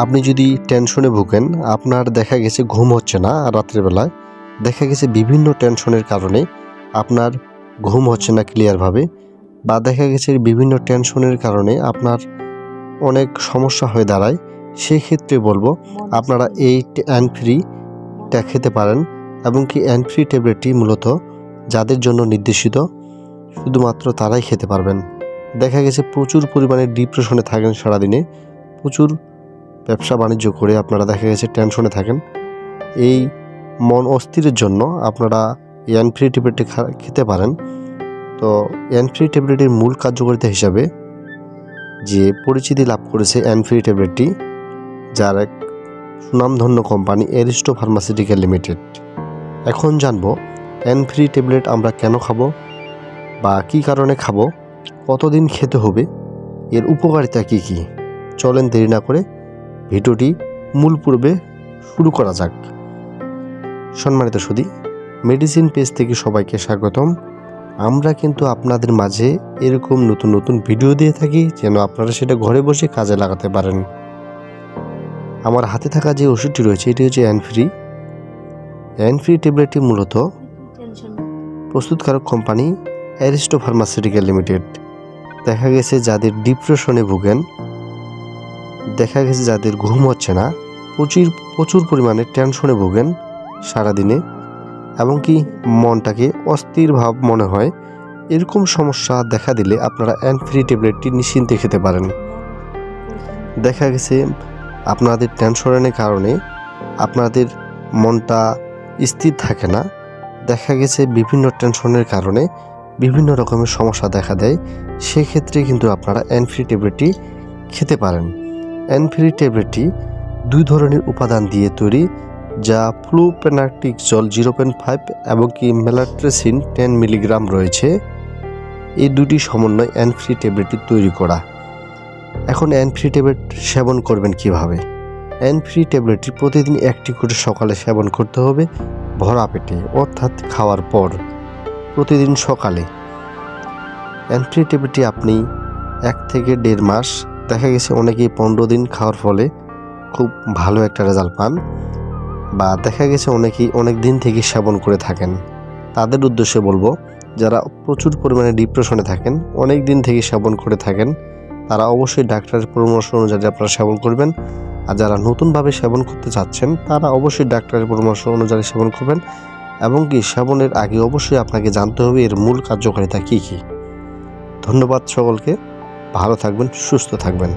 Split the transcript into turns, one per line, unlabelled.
আপনি যদি টেনশনে ভোগেন, আপনার দেখা গেছে ঘুম হচ্ছে না রাত্রেবেলায়, দেখা গেছে বিভিন্ন টেনশনের কারণে আপনার ঘুম হচ্ছে না ক্লিয়ারভাবে, বা দেখা গেছে বিভিন্ন টেনশনের কারণে আপনার অনেক সমস্যা হয়ে দাঁড়ায়, সেই ক্ষেত্রে বলবো আপনারা এই অ্যানফ্রিটা খেতে পারেন। এবং কি অ্যানফ্রি ট্যাবলেটটি মূলত যাদের জন্য নির্দেশিত, শুধুমাত্র তারাই খেতে পারবেন। দেখা গেছে প্রচুর পরিমাণে ডিপ্রেশনে থাকেন, সারাদিনে প্রচুর ব্যবসা বাণিজ্য করে আপনারা দেখা গেছে টেনশনে থাকেন। এই মন অস্থিরের জন্য আপনারা অ্যানফ্রি ট্যাবলেটটি খেতে পারেন। তো অ্যানফ্রি ট্যাবলেটের মূল কার্যকারিতা হিসাবে যে পরিচিতি লাভ করেছে অ্যানফ্রি ট্যাবলেটটি, যার এক সুনামধন্য কোম্পানি অ্যারিস্টো ফার্মাসিউটিক্যাল লিমিটেড। এখন জানবো অ্যানফ্রি ট্যাবলেট আমরা কেন খাবো বা কী কারণে খাবো, কতদিন খেতে হবে, এর উপকারিতা কী কী। চলেন দেরি না করে ভিডিওটি মূল পূর্বে শুরু করা যাক। সম্মানিত সুধী, মেডিসিন পেজ থেকে সবাইকে স্বাগতম। আমরা কিন্তু আপনাদের মাঝে এরকম নতুন নতুন ভিডিও দিয়ে থাকি, যেন আপনারা সেটা ঘরে বসে কাজে লাগাতে পারেন। আমার হাতে থাকা যে ওষুধটি রয়েছে এটি হচ্ছে অ্যানফ্রি ট্যাবলেটটি মূলত প্রস্তুতকারক কোম্পানি অ্যারিস্টো ফার্মাসিউটিক্যাল লিমিটেড। দেখা গেছে যাদের ডিপ্রেশনে ভোগেন, দেখা গেছে যাদের ঘুম হচ্ছে না, প্রচুর পরিমাণে টেনশনে ভোগেন সারাদিনে, এবং কি মনটাকে অস্থির ভাব মনে হয়, এরকম সমস্যা দেখা দিলে আপনারা অ্যানফ্রি ট্যাবলেটটি নিশ্চিন্তে খেতে পারেন। দেখা গেছে আপনাদের টেনশনের কারণে আপনাদের মনটা স্থির থাকে না, দেখা গেছে বিভিন্ন টেনশনের কারণে বিভিন্ন রকমের সমস্যা দেখা দেয়, সেক্ষেত্রে কিন্তু আপনারা অ্যানফ্রি ট্যাবলেটটি খেতে পারেন। অ্যানফ্রি ট্যাবলেটটি 2 ধরনের উপাদান দিয়ে তৈরি, যা ফ্লুপেনাকটিকজল 0.5 এবং কি মেলাট্রেসিন 10 মিলিগ্রাম রয়েছে। এই দুটি সমন্বয় অ্যানফ্রি ট্যাবলেটটি তৈরি করা। এখন অ্যানফ্রি ট্যাবলেট সেবন করবেন কিভাবে? অ্যানফ্রি ট্যাবলেটটি প্রতিদিন 1টি করে সকালে সেবন করতে হবে, ভরা পেটে, অর্থাৎ খাওয়ার পর প্রতিদিন সকালে। অ্যানফ্রি ট্যাবলেটটি আপনি 1 থেকে 1.5 মাস, দেখা গেছে অনেকেই 15 দিন খাওয়ার ফলে খুব ভালো একটা রেজাল্ট পান, বা দেখা গেছে অনেকেই অনেক দিন থেকে সেবন করে থাকেন। তাদের উদ্দেশ্যে বলবো, যারা প্রচুর পরিমাণে ডিপ্রেশনে থাকেন, অনেক দিন থেকে সেবন করে থাকেন, তারা অবশ্যই ডাক্তারের পরামর্শ অনুযায়ী আপনারা সেবন করবেন। আর যারা নতুনভাবে সেবন করতে চাচ্ছেন, তারা অবশ্যই ডাক্তারের পরামর্শ অনুযায়ী সেবন করবেন। এবং কি সেবনের আগে অবশ্যই আপনাকে জানতে হবে এর মূল কার্যকারিতা কী কী। ধন্যবাদ সকলকে, ভালো থাকবেন, সুস্থ থাকবেন।